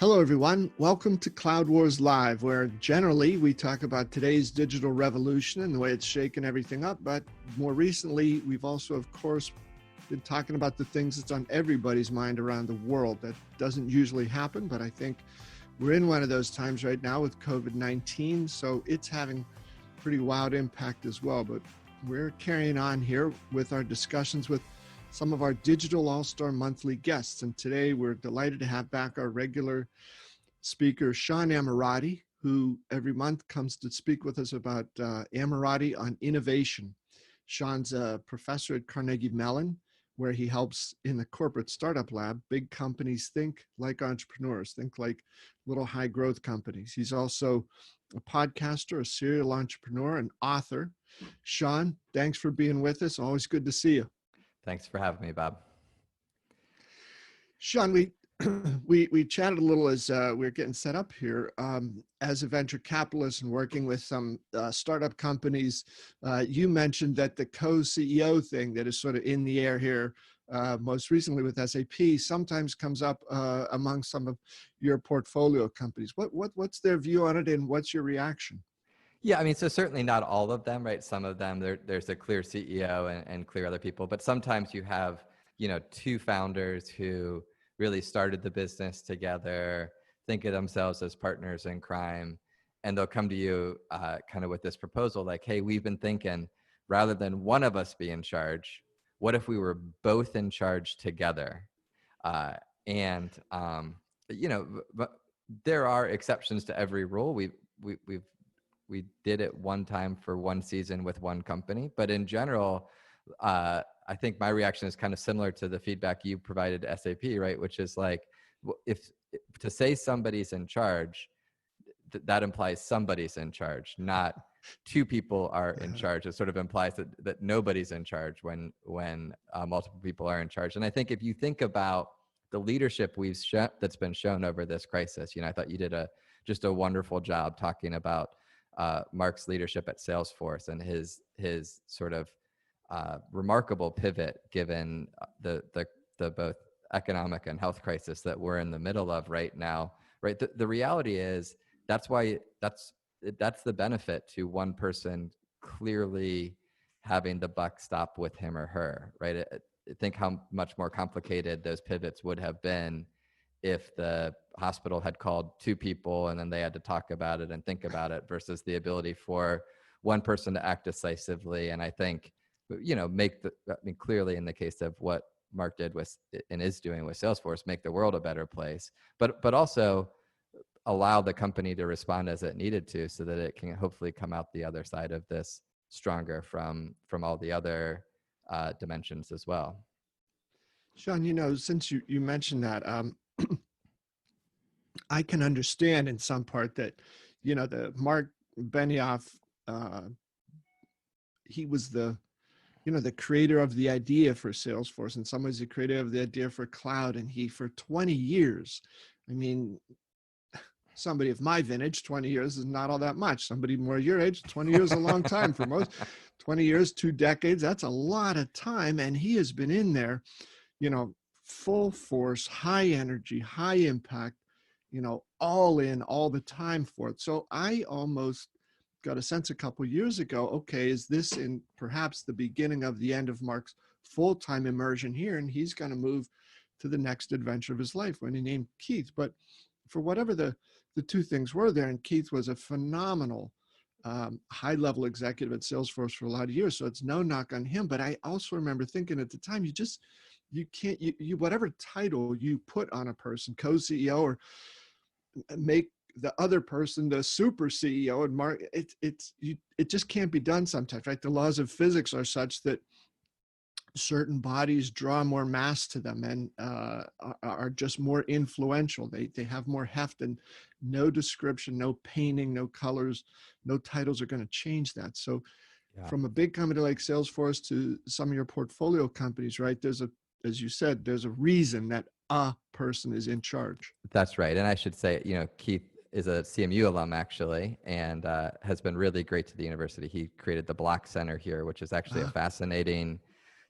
Hello, everyone. Welcome to Cloud Wars Live, where generally we talk about today's digital revolution and the way it's shaken everything up. But more recently, we've also, of course, been talking about the things that's on everybody's mind around the world. That doesn't usually happen, but I think we're in one of those times right now with COVID-19. So it's having pretty wild impact as well. But we're carrying on here with our discussions with some of our Digital All-Star Monthly guests. And today we're delighted to have back our regular speaker, Sean Ammirati, who every month comes to speak with us about Ammirati on innovation. Sean's a professor at Carnegie Mellon, where he helps in the corporate startup lab. Big companies think like entrepreneurs, think like little high growth companies. He's also a podcaster, a serial entrepreneur, an author. Sean, thanks for being with us. Always good to see you. Thanks for having me, Bob. Sean, we chatted a little as we were getting set up here. As a venture capitalist and working with some startup companies, you mentioned that the co-CEO thing that is sort of in the air here, most recently with SAP, sometimes comes up among some of your portfolio companies. What's their view on it, and what's your reaction? Yeah, I mean, so certainly not all of them, right? Some of them, there's a clear CEO and clear other people, but sometimes you have, two founders who really started the business together, think of themselves as partners in crime, and they'll come to you kind of with this proposal like, hey, we've been thinking, rather than one of us be in charge, what if we were both in charge together? But there are exceptions to every rule. We did it one time for one season with one company, but in general, I think my reaction is kind of similar to the feedback you provided to SAP, right? Which is like, if to say somebody's in charge, that implies somebody's in charge, not two people are in charge. It sort of implies that nobody's in charge when multiple people are in charge. And I think if you think about the leadership that's been shown over this crisis, I thought you did just a wonderful job talking about Mark's leadership at Salesforce and his sort of remarkable pivot given the both economic and health crisis that we're in the middle of right now. Right, the reality is that's the benefit to one person clearly having the buck stop with him or her. Right, think how much more complicated those pivots would have been if the hospital had called two people and then they had to talk about it and think about it versus the ability for one person to act decisively. And I think, clearly in the case of what Mark did and is doing with Salesforce, make the world a better place, but also allow the company to respond as it needed to so that it can hopefully come out the other side of this stronger from all the other dimensions as well. Sean, since you mentioned that, I can understand in some part that, the Mark Benioff, he was the creator of the idea for Salesforce. In some ways, the creator of the idea for cloud. And he, for 20 years, somebody of my vintage, 20 years is not all that much. Somebody more your age, 20 years is a long time for most. 20 years, 2 decades, that's a lot of time. And he has been in there, full force, high energy, high impact, all in all the time for it. So I almost got a sense a couple years ago, okay, is this in perhaps the beginning of the end of Mark's full-time immersion here? And he's going to move to the next adventure of his life when he named Keith. But for whatever the two things were there, and Keith was a phenomenal high-level executive at Salesforce for a lot of years. So it's no knock on him. But I also remember thinking at the time, you can't, whatever title you put on a person, co-CEO, or make the other person the super CEO, and Mark, it just can't be done sometimes, right? The laws of physics are such that certain bodies draw more mass to them and are just more influential. They have more heft, and no description, no painting, no colors, no titles are going to change that. So from a big company like Salesforce to some of your portfolio companies, right? As you said, there's a reason that a person is in charge. That's right. And I should say, Keith is a CMU alum actually, and has been really great to the university. He created the Block Center here, which is actually a fascinating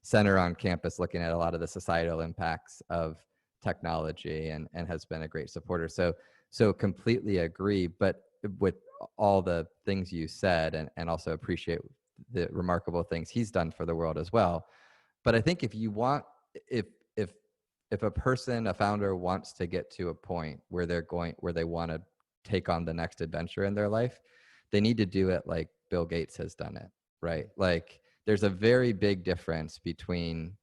center on campus looking at a lot of the societal impacts of technology and has been a great supporter. So completely agree, but with all the things you said, and also appreciate the remarkable things he's done for the world as well. But I think if you want, if a person, a founder wants to get to a point where they want to take on the next adventure in their life, they need to do it like Bill Gates has done it, right? Like there's a very big difference between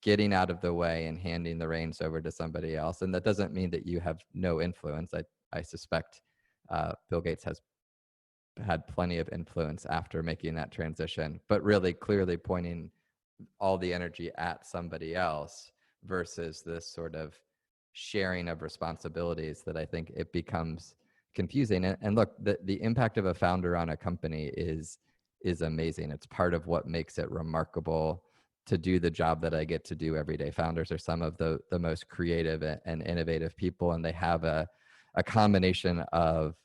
getting out of the way and handing the reins over to somebody else. And that doesn't mean that you have no influence. I suspect Bill Gates has had plenty of influence after making that transition, but really clearly pointing all the energy at somebody else versus this sort of sharing of responsibilities that I think it becomes confusing. And look, the impact of a founder on a company is amazing. It's part of what makes it remarkable to do the job that I get to do every day. Founders are some of the most creative and innovative people, and they have a combination of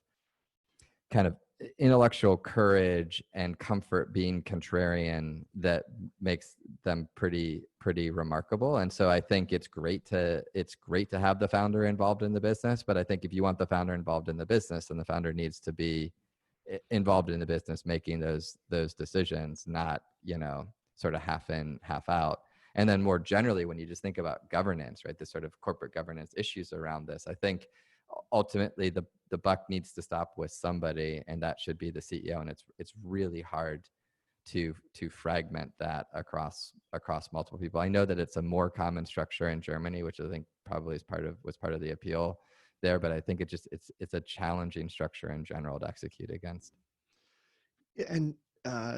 kind of intellectual courage and comfort being contrarian that makes them pretty remarkable. And so I think it's great to have the founder involved in the business, but I think if you want the founder involved in the business, then the founder needs to be involved in the business making those decisions, not sort of half in half out. And then more generally, when you just think about governance, right, the sort of corporate governance issues around this, I think ultimately the buck needs to stop with somebody, and that should be the CEO. And it's really hard to fragment that across multiple people. I know that it's a more common structure in Germany, which I think probably was part of the appeal there, but I think it's a challenging structure in general to execute against. And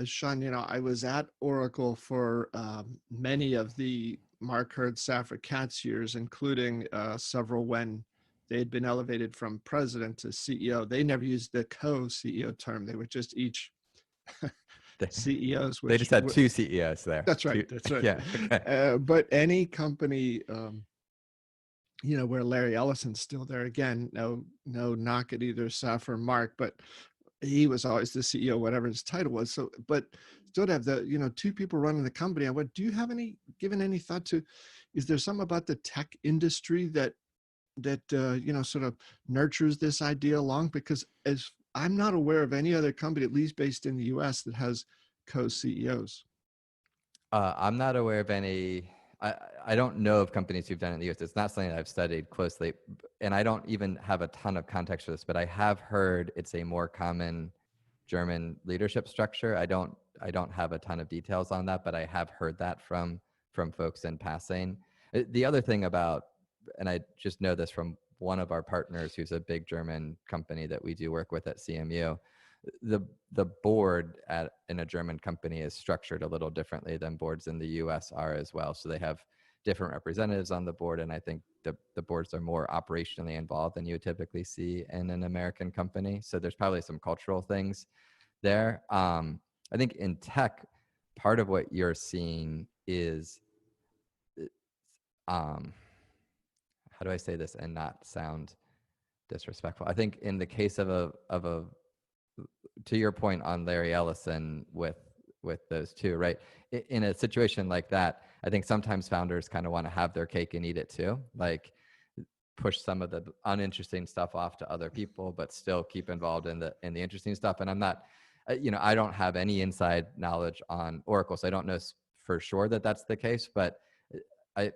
Sean, I was at Oracle for many of the Mark Hurd, Safra Katz years, including several when they had been elevated from president to CEO. They never used the co-CEO term. They were just each CEOs. They just had two CEOs there. That's right. That's right. Yeah. Okay. But any company, where Larry Ellison's still there, again, no knock at either Safra or Mark, but he was always the CEO, whatever his title was. So, but still to have the, two people running the company. I went, do you have given any thought to, is there something about the tech industry that sort of nurtures this idea along? Because as I'm not aware of any other company, at least based in the US, that has co-CEOs. I'm not aware of any. I don't know of companies who've done it in the US. It's not something that I've studied closely, and I don't even have a ton of context for this, but I have heard it's a more common German leadership structure. I don't have a ton of details on that, but I have heard that from folks in passing. The other thing about, and I just know this from one of our partners who's a big German company that we do work with at CMU, the board in a German company is structured a little differently than boards in the US are as well. So they have different representatives on the board, and I think the boards are more operationally involved than you would typically see in an American company. So there's probably some cultural things there. I think in tech, part of what you're seeing is, how do I say this and not sound disrespectful? I think in the case of a to your point on Larry Ellison with those two, right? In a situation like that, I think sometimes founders kind of want to have their cake and eat it too, like push some of the uninteresting stuff off to other people, but still keep involved in the interesting stuff. And I'm not, I don't have any inside knowledge on Oracle, so I don't know for sure that that's the case, but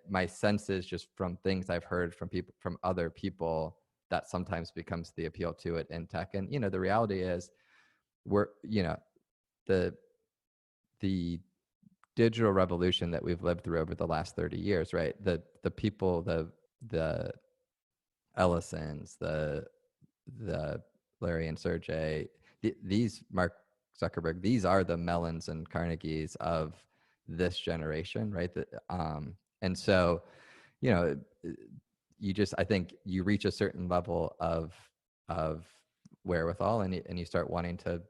my sense is just from things I've heard from other people, that sometimes becomes the appeal to it in tech. And, the reality is the digital revolution that we've lived through over the last 30 years, right? The people, the Ellisons, the Larry and Sergey, these Mark Zuckerberg, these are the Mellons and Carnegies of this generation, right? And so, I think you reach a certain level of wherewithal, and you start wanting to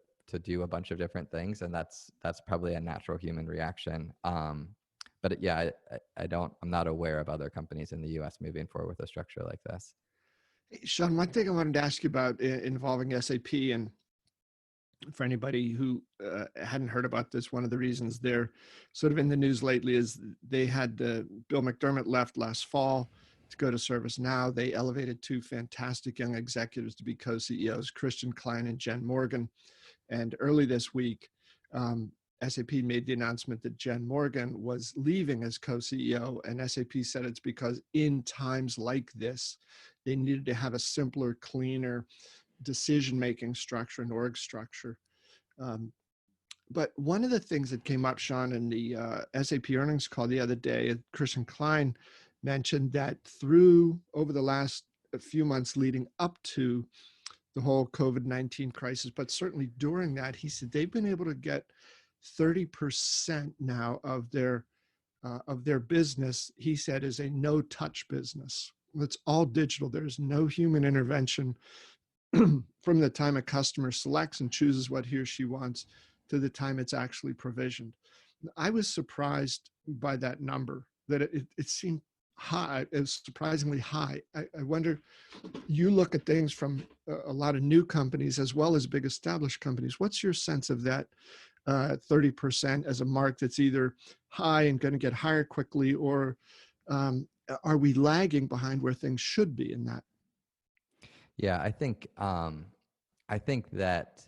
do a bunch of different things, and that's probably a natural human reaction. But yeah, I'm not aware of other companies in the US moving forward with a structure like this. Sean, one thing I wanted to ask you about involving SAP, and for anybody who hadn't heard about this, one of the reasons they're sort of in the news lately is they had Bill McDermott left last fall. to go to ServiceNow. They elevated two fantastic young executives to be co-CEOs, Christian Klein and Jen Morgan. And early this week, SAP made the announcement that Jen Morgan was leaving as co-CEO, and SAP said it's because in times like this, they needed to have a simpler, cleaner decision-making structure and org structure. But one of the things that came up, Sean, in the SAP earnings call the other day, Christian Klein mentioned that over the last few months leading up to the whole COVID-19 crisis, but certainly during that, he said they've been able to get 30% now of their business, he said, is a no-touch business. It's all digital. There's no human intervention from the time a customer selects and chooses what he or she wants to the time it's actually provisioned. I was surprised by that number, that it seemed high. It was surprisingly high. I wonder, you look at things from a lot of new companies as well as big established companies. What's your sense of that 30% as a mark that's either high and going to get higher quickly, or are we lagging behind where things should be in that? Yeah, I think that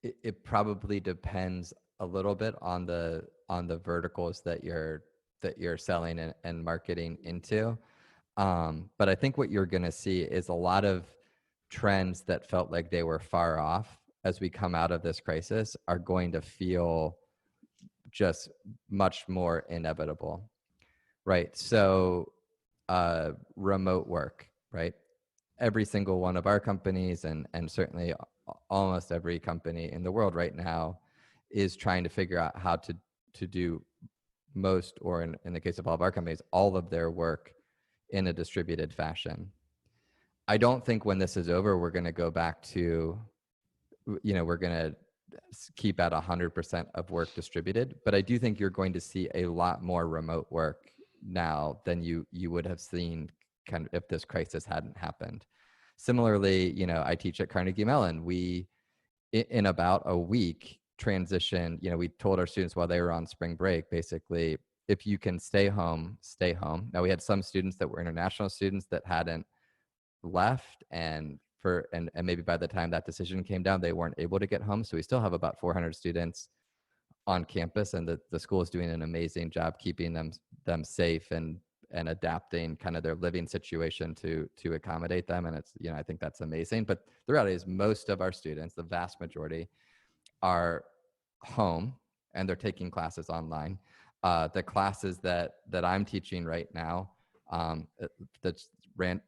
it probably depends a little bit on the verticals that you're selling and marketing into. But I think what you're going to see is a lot of trends that felt like they were far off as we come out of this crisis are going to feel just much more inevitable, right? So remote work, right? Every single one of our companies and certainly almost every company in the world right now is trying to figure out how to do most, or in the case of all of our companies, all of their work in a distributed fashion. I don't think when this is over, we're going to go back to, we're going to keep at 100% of work distributed, but I do think you're going to see a lot more remote work now than you would have seen kind of if this crisis hadn't happened. Similarly, I teach at Carnegie Mellon. We, in about a week, transition, we told our students while they were on spring break, basically, if you can stay home, stay home. Now, we had some students that were international students that hadn't left, and maybe by the time that decision came down, they weren't able to get home. So we still have about 400 students on campus, and the school is doing an amazing job keeping them safe and adapting kind of their living situation to accommodate them. And it's, I think that's amazing. But the reality is most of our students, the vast majority, are home and they're taking classes online. The classes that I'm teaching right now, the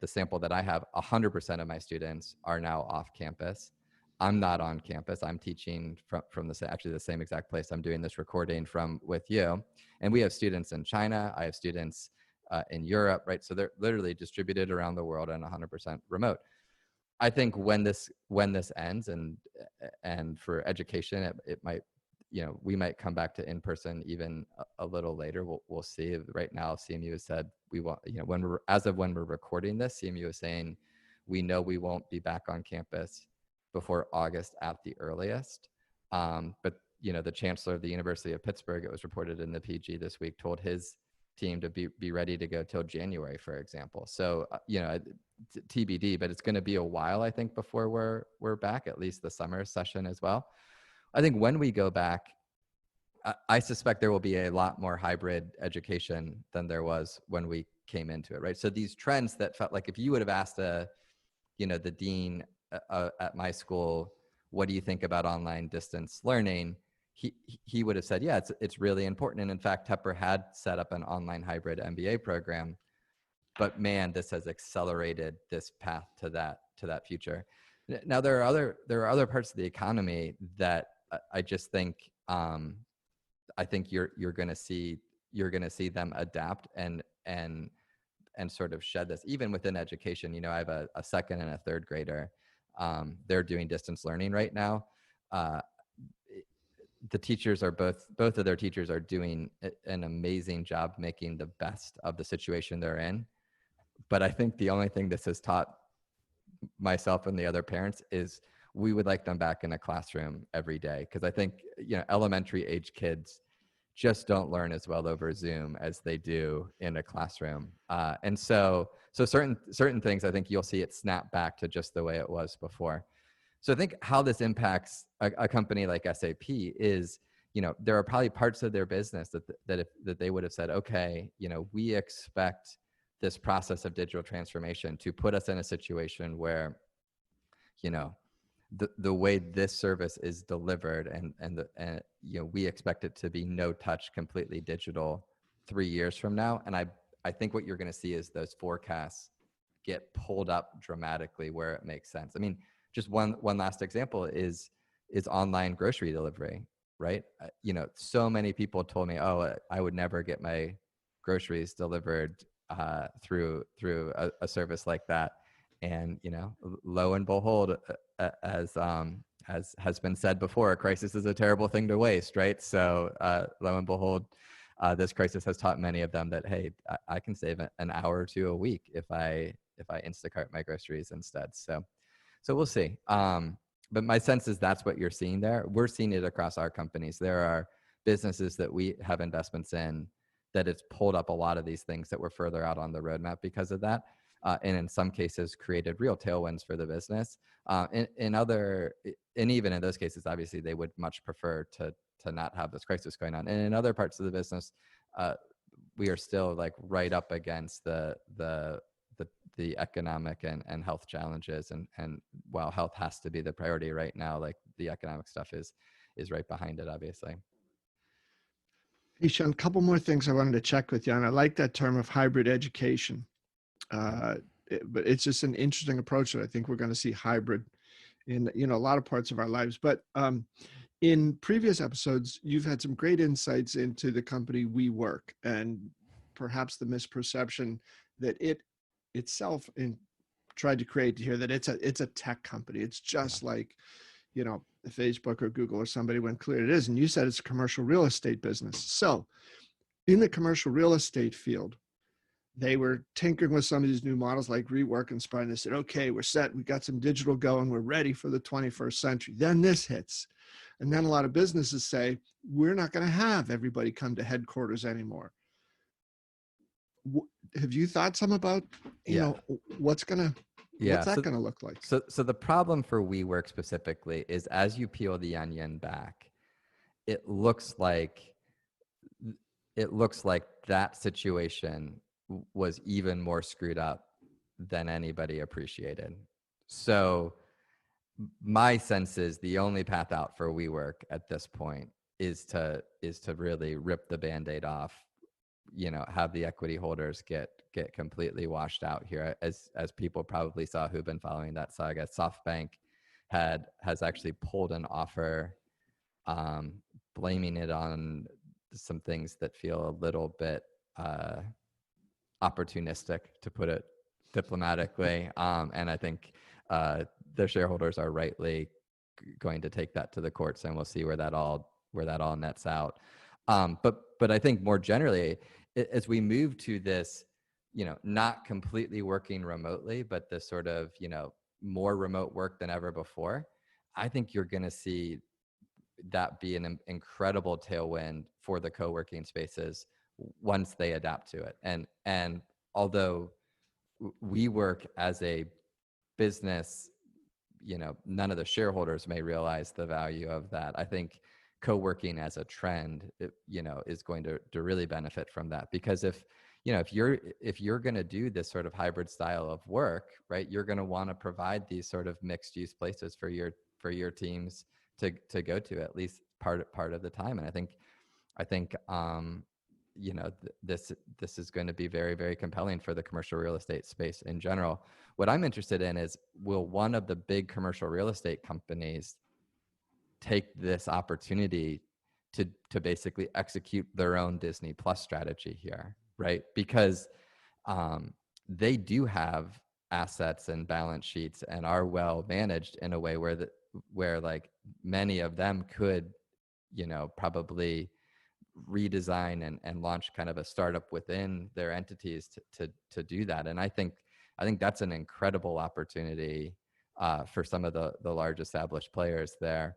sample that I have, 100% of my students are now off campus. I'm not on campus. I'm teaching from the same exact place I'm doing this recording from with you. And we have students in China. I have students in Europe, right? So they're literally distributed around the world and 100% remote. I think when this ends and for education, it might, we might come back to in-person even a little later. We'll see. Right now, CMU has said we want, as of when we're recording this, CMU is saying we know we won't be back on campus before August at the earliest. But the chancellor of the University of Pittsburgh, it was reported in the PG this week, told his team to be ready to go till January, for example. So TBD, but it's going to be a while, I think, before we're back, at least the summer session as well. I think when we go back, I suspect there will be a lot more hybrid education than there was when we came into it, right? So these trends that felt like, if you would have asked the dean at my school, what do you think about online distance learning? He would have said, yeah, it's really important. And in fact, Tepper had set up an online hybrid MBA program, but man, this has accelerated this path to that future. Now, there are other parts of the economy that I just think I think you're going to see them adapt and sort of shed this, even within education. I have a second and a third grader. They're doing distance learning right now. The teachers are both of their teachers are doing an amazing job making the best of the situation they're in. But I think the only thing this has taught myself and the other parents is we would like them back in a classroom every day. Because I think, elementary age kids just don't learn as well over Zoom as they do in a classroom. And so certain things, I think you'll see it snap back to just the way it was before. So I think how this impacts a company like SAP is, there are probably parts of their business that they would have said, okay, we expect this process of digital transformation to put us in a situation where, the way this service is delivered and we expect it to be no touch, completely digital 3 years from now. And I think what you're going to see is those forecasts get pulled up dramatically where it makes sense. I mean, just one last example is online grocery delivery, right? So many people told me, oh, I would never get my groceries delivered through a service like that. And lo and behold, as has been said before, a crisis is a terrible thing to waste, right? So lo and behold, this crisis has taught many of them that, hey, I can save an hour or two a week if I Instacart my groceries instead. So we'll see. But my sense is that's what you're seeing there. We're seeing it across our companies. There are businesses that we have investments in that it's pulled up a lot of these things that were further out on the roadmap because of that. And in some cases created real tailwinds for the business. And even in those cases, obviously they would much prefer to not have this crisis going on. And in other parts of the business, we are still like right up against the economic and health challenges. And while health has to be the priority right now, like the economic stuff is right behind it, obviously. Hey, Sean, a couple more things I wanted to check with you on. I like that term of hybrid education. But it's just an interesting approach that I think we're going to see hybrid in a lot of parts of our lives. But in previous episodes, you've had some great insights into the company WeWork and perhaps the misperception that it itself tried to create here, that it's a tech company. It's just like Facebook or Google or somebody, when clear it is. And you said it's a commercial real estate business. So in the commercial real estate field, they were tinkering with some of these new models like Rework and Spire, and they said, okay, we're set. We got some digital going. We're ready for the 21st century. Then this hits. And then a lot of businesses say, we're not going to have everybody come to headquarters anymore. Have you thought some about, what's that going to look like? So the problem for WeWork specifically is, as you peel the onion back, it looks like that situation was even more screwed up than anybody appreciated. So my sense is the only path out for WeWork at this point is to really rip the Band-Aid off, have the equity holders get completely washed out here. As people probably saw who've been following that saga, SoftBank has actually pulled an offer, blaming it on some things that feel a little bit opportunistic, to put it diplomatically. And I think their shareholders are rightly going to take that to the courts, and we'll see where that all nets out. But I think more generally, as we move to this, not completely working remotely, but this sort of, more remote work than ever before, I think you're going to see that be an incredible tailwind for the co-working spaces once they adapt to it. And although WeWork as a business, none of the shareholders may realize the value of that. I think co-working as a trend, is going to really benefit from that, because if you're going to do this sort of hybrid style of work, right, you're going to want to provide these sort of mixed use places for your teams to go to at least part of the time. And I think this is going to be very, very compelling for the commercial real estate space in general. What I'm interested in is, will one of the big commercial real estate companies take this opportunity to basically execute their own Disney Plus strategy here, right? Because they do have assets and balance sheets and are well managed in a way where like many of them could, probably redesign and launch kind of a startup within their entities to do that. And I think that's an incredible opportunity for some of the large established players there,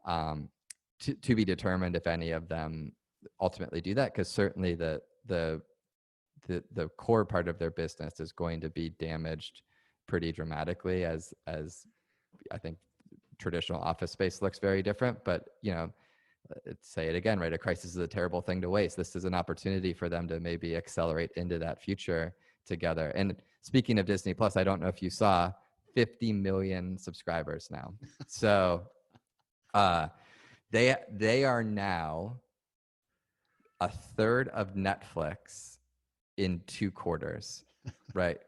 to be determined if any of them ultimately do that, because certainly the core part of their business is going to be damaged pretty dramatically as I think traditional office space looks very different. But, say it again, right? A crisis is a terrible thing to waste. This is an opportunity for them to maybe accelerate into that future together. And speaking of Disney Plus, I don't know if you saw 50 million subscribers now. So they are now a third of Netflix in 2 quarters, right?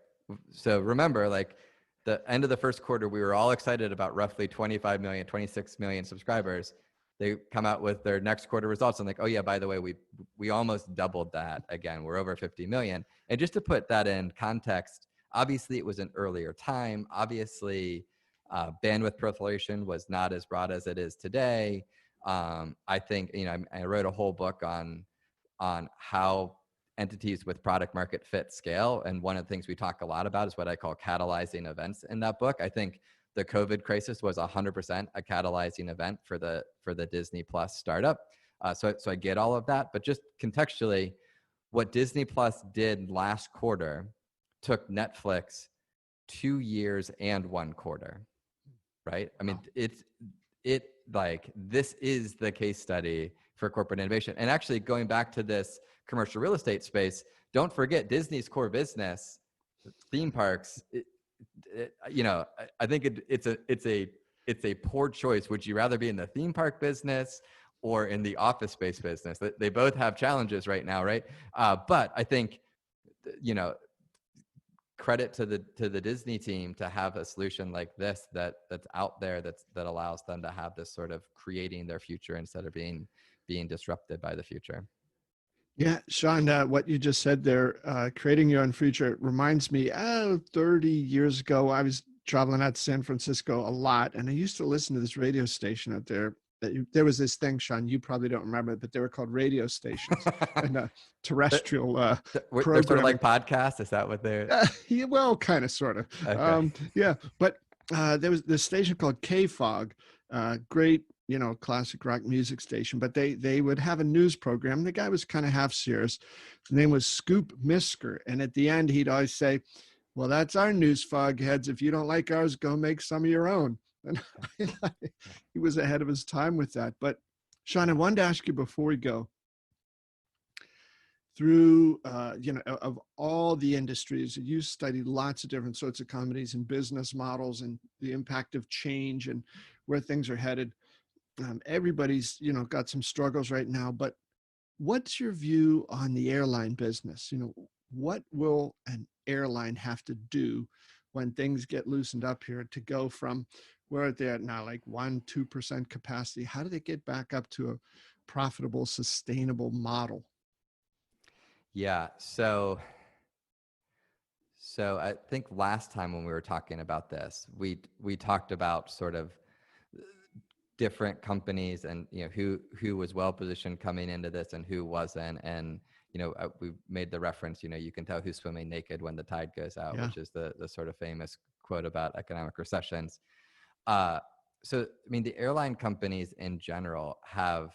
So remember, like the end of the first quarter, we were all excited about roughly 25 million, 26 million subscribers. They come out with their next quarter results and like, oh yeah, by the way, we almost doubled that again. We're over 50 million. And just to put that in context, obviously it was an earlier time. Obviously, bandwidth proliferation was not as broad as it is today. I think, I wrote a whole book on how entities with product market fit scale. And one of the things we talk a lot about is what I call catalyzing events in that book. I think the COVID crisis was 100% a catalyzing event for the Disney Plus startup. So I get all of that, but just contextually, what Disney Plus did last quarter took Netflix 2 years and 1 quarter, right? I mean, this is the case study for corporate innovation. And actually, going back to this commercial real estate space, don't forget Disney's core business, theme parks. I think it's a poor choice. Would you rather be in the theme park business or in the office space business? They both have challenges right now, right? But I think, credit to the Disney team to have a solution like this that's out there that allows them to have this sort of creating their future instead of being disrupted by the future. Yeah, Sean, what you just said there, creating your own future, reminds me, 30 years ago, I was traveling out to San Francisco a lot, and I used to listen to this radio station out there. There was this thing, Sean, you probably don't remember it, but they were called radio stations and terrestrial they're sort of like podcasts. Is that what they're? Yeah, well, kind of, sort of. Okay. Yeah, but there was this station called K-Fog, great, classic rock music station, but they would have a news program. The guy was kind of half serious. His name was Scoop Misker. And at the end, he'd always say, well, that's our news, fog heads. If you don't like ours, go make some of your own. And he was ahead of his time with that. But Sean, I wanted to ask you before we go, through, of all the industries, you studied lots of different sorts of companies and business models and the impact of change and where things are headed. Everybody's, got some struggles right now, but what's your view on the airline business? What will an airline have to do when things get loosened up here to go from where they're at now, like 1-2% capacity? How do they get back up to a profitable, sustainable model? Yeah. So I think last time when we were talking about this, we talked about sort of different companies and who was well positioned coming into this and who wasn't. And we made the reference, you can tell who's swimming naked when the tide goes out, which is the sort of famous quote about economic recessions. So I mean, the airline companies in general have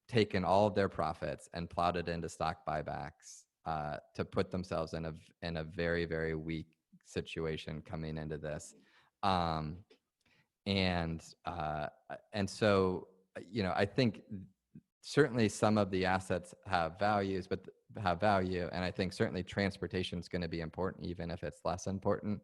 taken all of their profits and plowed it into stock buybacks to put themselves in a very, very weak situation coming into this. And so, I think certainly some of the assets have values, but have value. And I think certainly transportation is going to be important, even if it's less important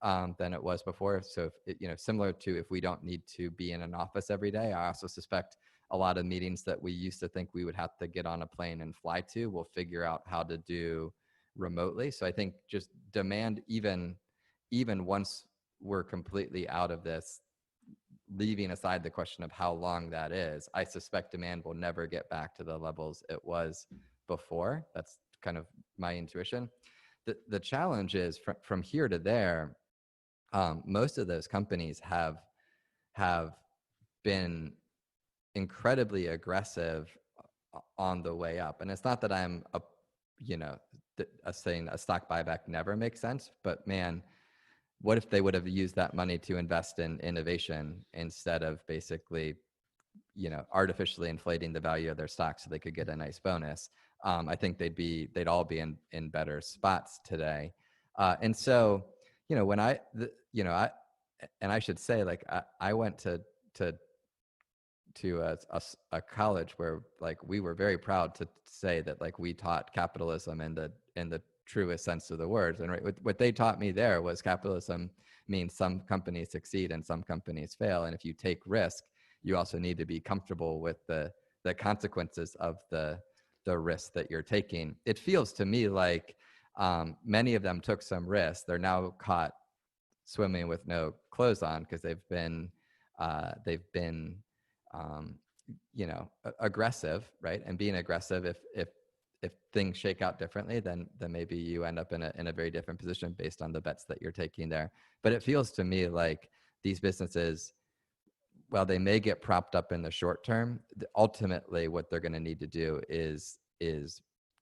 than it was before. So, similar to if we don't need to be in an office every day, I also suspect a lot of meetings that we used to think we would have to get on a plane and fly to, we'll figure out how to do remotely. So I think just demand, even once we're completely out of this, leaving aside the question of how long that is, I suspect demand will never get back to the levels it was before. That's kind of my intuition. The challenge is from here to there, most of those companies have been incredibly aggressive on the way up. And it's not that I'm saying a stock buyback never makes sense, but man, what if they would have used that money to invest in innovation instead of basically, artificially inflating the value of their stock so they could get a nice bonus, I think they'd all be in better spots today. And so, when I should say, like, I went to a college where, like, we were very proud to say that, like, we taught capitalism in the truest sense of the words. And what they taught me there was capitalism means some companies succeed and some companies fail. And if you take risk, you also need to be comfortable with the consequences of the risk that you're taking. It feels to me like many of them took some risks. They're now caught swimming with no clothes on because they've been aggressive, right? And being aggressive, if things shake out differently, then maybe you end up in a very different position based on the bets that you're taking there. But it feels to me like these businesses, while they may get propped up in the short term, ultimately what they're going to need to do is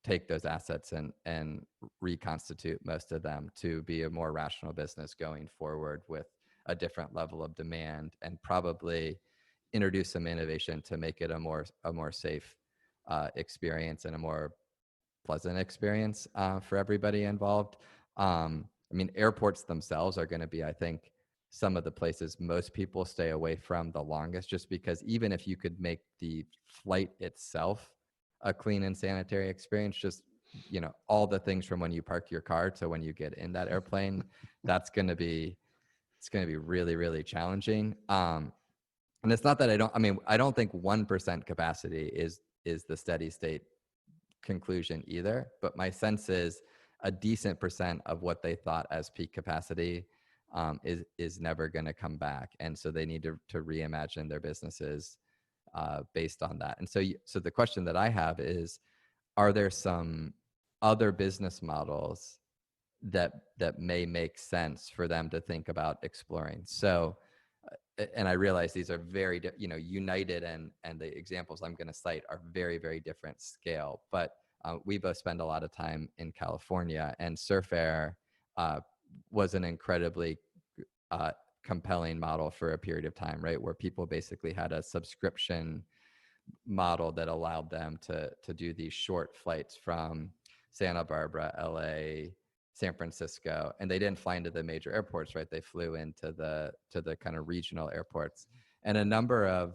take those assets and reconstitute most of them to be a more rational business going forward with a different level of demand, and probably introduce some innovation to make it a more safe experience and a more pleasant experience for everybody involved. Airports themselves are going to be, I think, some of the places most people stay away from the longest, just because even if you could make the flight itself a clean and sanitary experience, just, all the things from when you park your car to when you get in that airplane, it's going to be really, really challenging. And it's not that I don't think 1% capacity is the steady state conclusion either, but my sense is a decent percent of what they thought as peak capacity is never going to come back. And so they need to reimagine their businesses based on that. And so the question that I have is, are there some other business models that may make sense for them to think about exploring? So, and I realize these are very, United and the examples I'm going to cite are very, very different scale, but we both spend a lot of time in California, and SurfAir was an incredibly compelling model for a period of time, right? Where people basically had a subscription model that allowed them to do these short flights from Santa Barbara, LA, San Francisco, and they didn't fly into the major airports, right? They flew into the kind of regional airports. And a number of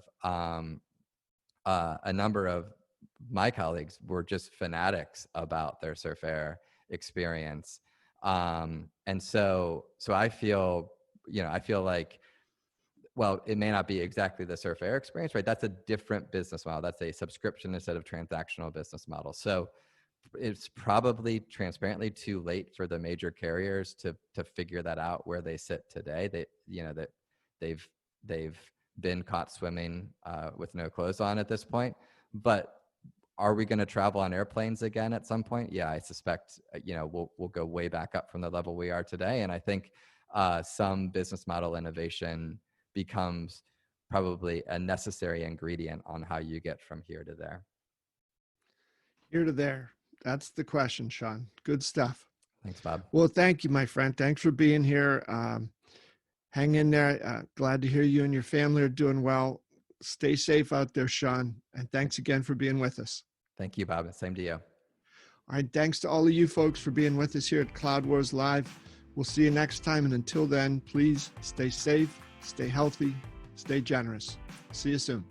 my colleagues were just fanatics about their SurfAir experience. And so I feel like, well, it may not be exactly the SurfAir experience, right? That's a different business model. That's a subscription instead of transactional business model. So it's probably transparently too late for the major carriers to figure that out where they sit today. They've been caught swimming with no clothes on at this point. But are we going to travel on airplanes again at some point? Yeah, I suspect we'll go way back up from the level we are today. And I think some business model innovation becomes probably a necessary ingredient on how you get from here to there. Here to there. That's the question, Sean. Good stuff. Thanks, Bob. Well, thank you, my friend. Thanks for being here. Hang in there. Glad to hear you and your family are doing well. Stay safe out there, Sean. And thanks again for being with us. Thank you, Bob. Same to you. All right. Thanks to all of you folks for being with us here at Cloud Wars Live. We'll see you next time. And until then, please stay safe, stay healthy, stay generous. See you soon.